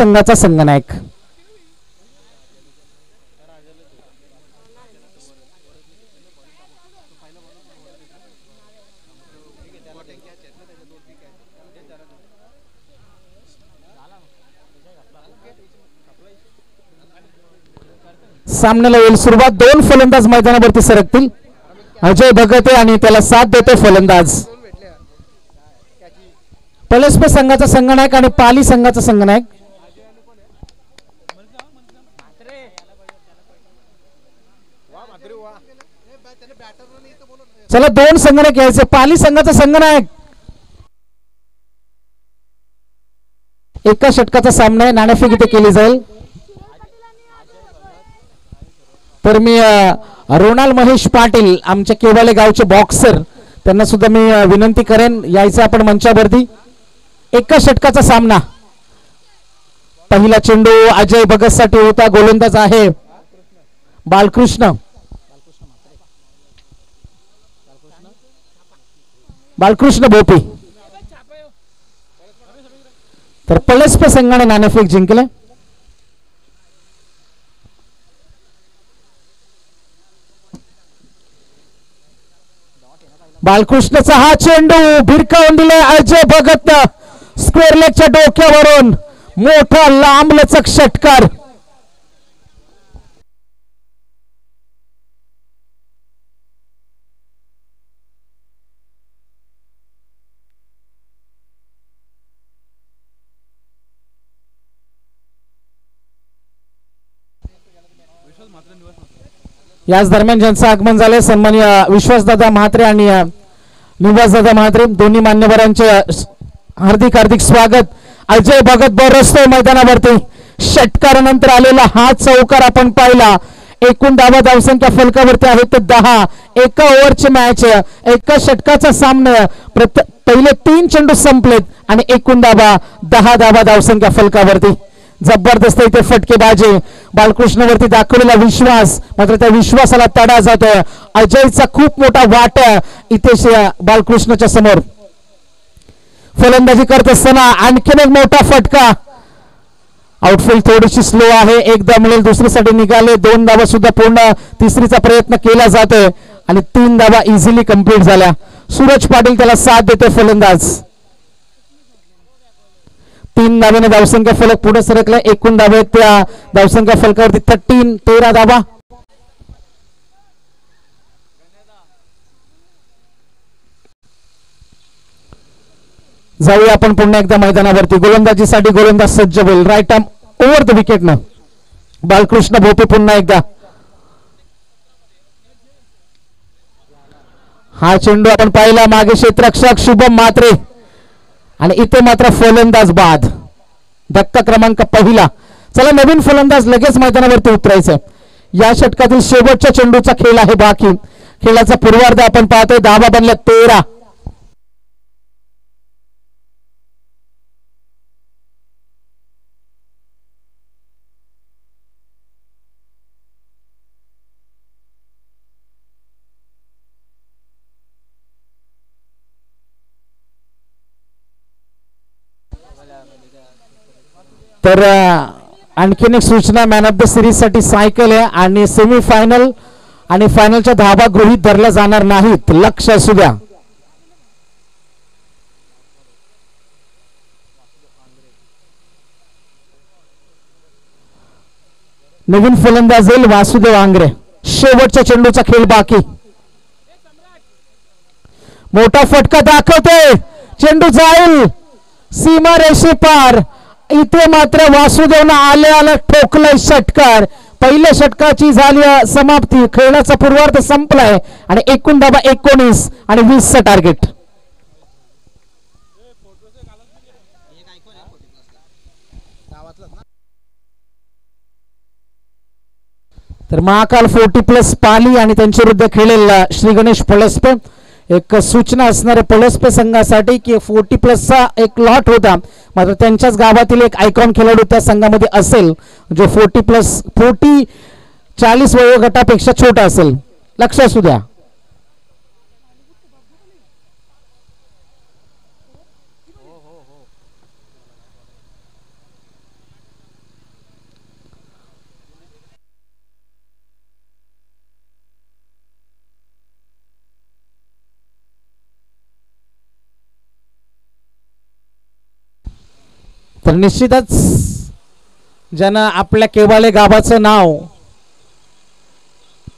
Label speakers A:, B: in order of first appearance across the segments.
A: संघाचा संघनायक. सामन्याला येईल सुरुवात. दोन फलंदाज मैदानावरती सरकतील. अजय भगत आणि त्याला साथ देतो फलंदाज पलस्पे संघाचा संघनायक आणि पाली संघाचा संघनायक. चला दोन संघनायक यायचे. पाली संघाचा संघनायक. एका षटकाचा सामना आहे. नाणेफेक इथे केली जाईल. तर मी रोनाल महेश पाटील आमच्या केवाले गावचे बॉक्सर त्यांना सुद्धा मी विनंती करेन यायचं आपण मंचावरती. एका षटकाचा सामना. पहिला चेंडू अजय भगत साठी होता. गोलंदाज आहे बालकृष्ण भोपी. तर पलस्पे संघाने नाणेफेक जिंकले. बालकृष्णचा हा चेंडू भिरकावून दिलाय अजय भगत. स्क्वेअर लेगच्या डोक्यावरून मोठा लांबलचक षटकार. याच दरम्यान ज्यांचं आगमन झाले सन्माननीय विश्वासदादा म्हात्रे आणि निवासदादा म्हात्रे दोन्ही मान्यवरांचे हार्दिक हार्दिक स्वागत. अजय भगत बरसतोय मैदानावरती. षटकारानंतर आलेला हा चौकार आपण पाहिला. एकूण धावसंख्या फलकावरती आहे ते 10. एका ओव्हरची मॅच. एका षटकाचा सामना. पहिले 3 चेंडू संपलेत आणि एकूण 10 धावसंख्या फलकावरती. जबरदस्त इथे फटकेबाजी. बालकृष्णवरती दाखवलेला विश्वास मात्र त्या विश्वासाला तडा जातोय. अजयचा खूप मोठा वाटा इथे बालकृष्णच्या समोर. फलंदाजी करत असताना आणखीन एक मोठा फटका. आउटफील्ड थोडीशी स्लो आहे. एकदा मिळेल दुसरीसाठी निघाले. 2 धावा सुद्धा पूर्ण. तिसरीचा प्रयत्न केला जातोय आणि 3 धावा इझिली कंप्लीट झाल्या. सूरज पाटील त्याला साथ देते फलंदाज. 3 धावेने धावसंख्या फलक पुढे सरकला. एकूण धावे त्या धावसंख्या फलकावरती 13 धावा. जाऊया आपण पुन्हा एकदा मैदानावरती. गोलंदाजीसाठी गोलंदाज सज्ज होईल. Right arm over the wicket न बालकृष्ण भोपे पुन्हा एकदा. हा चेंडू आपण पाहिला. मागे क्षेत्ररक्षक शुभम म्हात्रे आणि इथे मात्र फलंदाज बाद. धक्का क्रमांक पहिला. चला नवीन फलंदाज लगेच मैदानावरती उतरायचं. या षटकातील शेवटच्या चेंडूचा खेळ आहे बाकी. खेळाचा पूर्वार्ध आपण पाहतोय. धावा बनल्या 13. तर आणखीन एक सूचना. मॅन ऑफ द सिरीज साठी सायकल आहे आणि सेमीफायनल आणि फायनलच्या धावा गृहीत धरल्या जाणार नाहीत. लक्ष असू द्या. नवीन फलंदाज येईल वासुदेव आंग्रे. शेवटच्या चेंडूचा खेळ बाकी. मोठा फटका दाखवतोय. चेंडू जाईल सीमा रेषे पार. इथे मात्र वासुदेवनं आले ठोकलाय षटकार. पहिल्या षटकाची झाली समाप्ती. खेळाचा पूर्वार्ध संपलाय आणि एकूण धावा 19 आणि 20चं टार्गेट. तर महाकाल 40+ पाली आणि त्यांच्या विरुद्ध खेळेल श्री गणेश पळसपे. एक सूचना असणारे पळसपे संघासाठी की 40+चा एक लॉट होता मात्र त्यांच्याच गावातील एक आयकॉन खेळाडू त्या संघामध्ये असेल जो 40 वयोगटापेक्षा छोटा असेल. लक्ष असू द्या. तर निश्चितच ज्यानं आपल्या केवाळे गावाचं नाव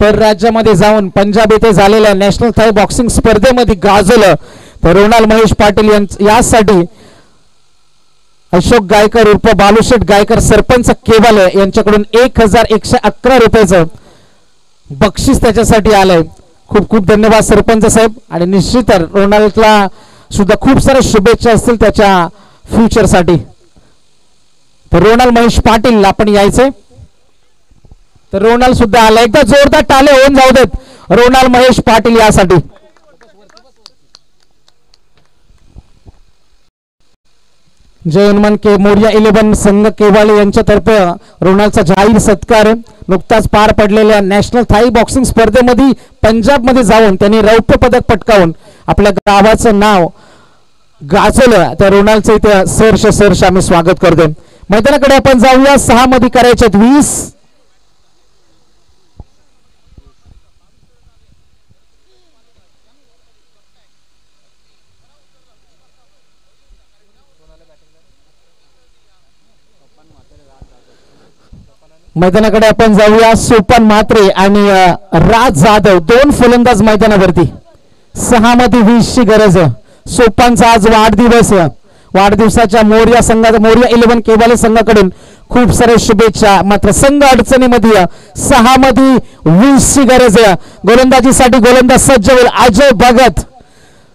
A: परराज्यामध्ये जाऊन पंजाब येथे झालेल्या नॅशनल थाय बॉक्सिंग स्पर्धेमध्ये गाजवलं, तर रोनाल महेश पाटील यासाठी अशोक गायकर उर्फ बालूशेठ गायकर सरपंच केवाले यांच्याकडून 1111 रुपयाचं बक्षीस त्याच्यासाठी आलंय. खूप खूप धन्यवाद सरपंच साहेब. आणि निश्चित रोनाल्डला सुद्धा खूप साऱ्या शुभेच्छा असतील त्याच्या फ्युचरसाठी. तर रोनाल महेश पाटील आपण यायचंय. तर रोनाल सुद्धा आला. एकदा जोरदार टाळे होऊन जाऊ देत रोनाल महेश पाटील यासाठी. जय हनुमान के मोरिया 11 संघ केवाळे यांच्यातर्फे रोनालचा जाहीर सत्कार आहे. नुकताच पार पडलेल्या नॅशनल थाई बॉक्सिंग स्पर्धेमध्ये पंजाबमध्ये जाऊन त्यांनी रौप्य पदक पटकावून आपल्या गावाचं नाव गाजवलं. त्या रोनालचं इथे सरश आम्ही स्वागत करतोय. मैदानाकडे आपण जाऊया. 6 मध्ये करायचे 20. मैदानाकडे आपण जाऊया. सोपान म्हात्रे आणि राज जाधव 2 फलंदाज मैदानावरती. 6 मध्ये 20 ची गरज आहे. सोपानचा आज वाढदिवस. वाढदिवसाच्या मोरिया 11 केवाले संघाकडून खूप सारे शुभेच्छा. मात्र संघ अडचणीमध्ये 6 मध्ये 20 ची गरज आहे. गोलंदाजीसाठी गोलंदाज सज्ज होईल अजय भगत.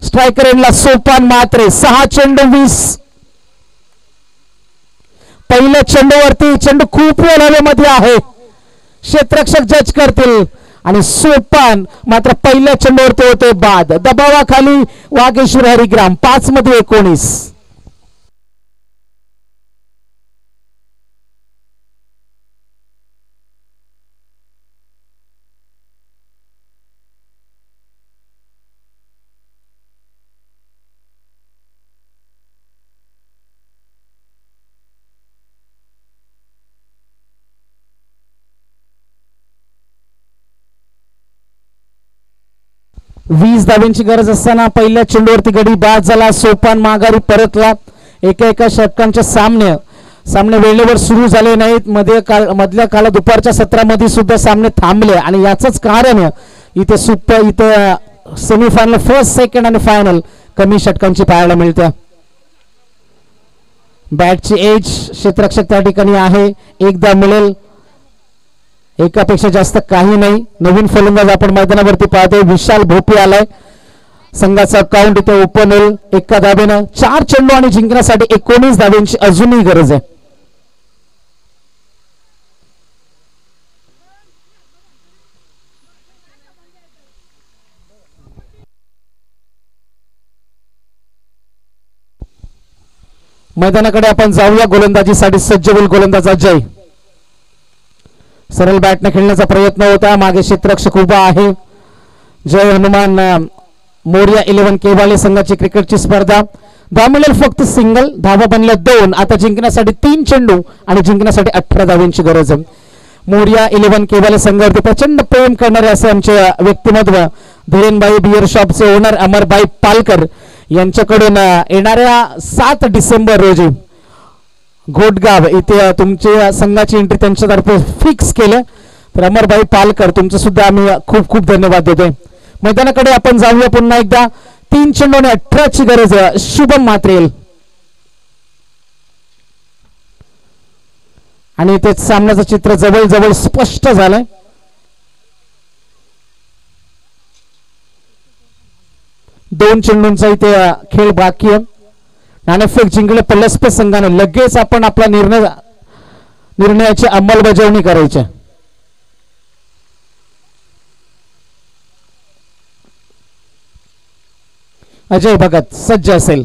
A: स्ट्रायकर एंडला सोपान म्हात्रे. 6 चेंडू 20. पहिल्या चेंडूवरती चेंडू खूप वेळ हवेमध्ये आहे. क्षेत्ररक्षक जज करतील आणि सोपान मात्र पहिल्या चेंडूवरती होते बाद. दबावाखाली वागेश्वर हरिग्राम. 5 मध्ये 19. वीस धाब्यांची गरज असताना पहिल्या चेंडूवरती गडी बाद झाला. सोपान माघारी परतला. एका षटकांचे सामने वेळेवर सुरू झाले नाहीत. मधल्या काळात दुपारच्या सत्रामध्ये सुद्धा सामने थांबले आणि याचंच कारण इथे सेमीफायनल, फर्स्ट, सेकंड आणि फायनल कमी षटकांची पाहायला मिळते. बॅटची एज क्षेत्ररक्षक त्या ठिकाणी आहे. एकदा मिळेल, एकापेक्षा जास्त काही नाही. नवीन फलंदाज आपण मैदानावरती पाहतोय. विशाल भोपी आलाय. संघाचा अकाउंट इथे ओपन होईल. 1 धाब्यानं 4 चेंडू आणि जिंकण्यासाठी 19 धाब्यांची अजूनही गरज आहे. मैदानाकडे आपण जाऊया. गोलंदाजीसाठी सज्ज होईल गोलंदाज अजय. सरळ बॅटने खेळण्याचा प्रयत्न होता. मागे क्षेत्ररक्षक उभा आहे. जय हनुमान मोरिया 11 केवाले संघाची क्रिकेटची स्पर्धा. धाव मिळेल फक्त सिंगल. धावा बनल्या 2. आता जिंकण्यासाठी 3 चेंडू आणि जिंकण्यासाठी 18 धावांची गरज आहे. मोरिया 11 केवाले संघावरती प्रचंड प्रेम करणारे असे आमचे व्यक्तिमत्व धीरेनबाई बियर शॉपचे ओनर अमरबाई पालकर यांच्याकडून येणाऱ्या 7 डिसेंबर रोजी घोटगाव इथे तुमच्या संघाची एंट्री त्यांच्यातर्फे फिक्स केलं. तर अमरबाई पालकर तुमचं सुद्धा आम्ही खूप खूप धन्यवाद देतोय. मैदानाकडे आपण जाऊया पुन्हा एकदा. 3 चेंडू आणि 18 ची गरज आहे. शुभम म्हात्रे आणि ते सामन्याचं चित्र जवळ स्पष्ट झालंय. दोन चेंडूंचा इथे खेळ बाकी आहे. नाणेफेक जिंकले पलसपे संघाने. लगेच आपण आपला निर्णयाची अंमलबजावणी करायची. अजय भगत सज्ज असेल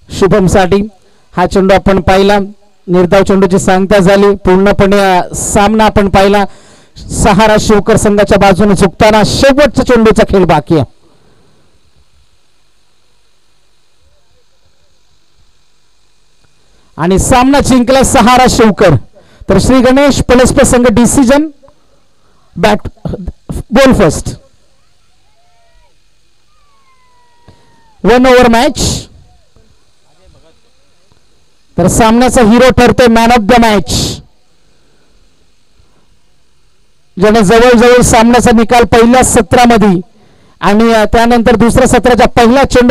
A: शुभम साठी. हा चेंडू आपण पाहिला. निर्धाव चेंडूची सांगता झाली. पूर्णपणे सामना आपण पाहिला. सहारा शिवकर संघाच्या बाजूने झुकताना शेवटच्या चेंडूचा खेळ बाकी आहे. आणि सामना जिंकला सहारा शिवकर. तर श्री गणेश पलसपे संघ decision bat ball first. 1 over match. तर सामन्याचा हिरो ठरतोय मॅन ऑफ द मॅच, ज्याने जवळजवळ सामन्याचा निकाल पहिल्या सत्रामध्ये आणि त्यानंतर दुसऱ्या सत्राच्या पहिल्या चेंडू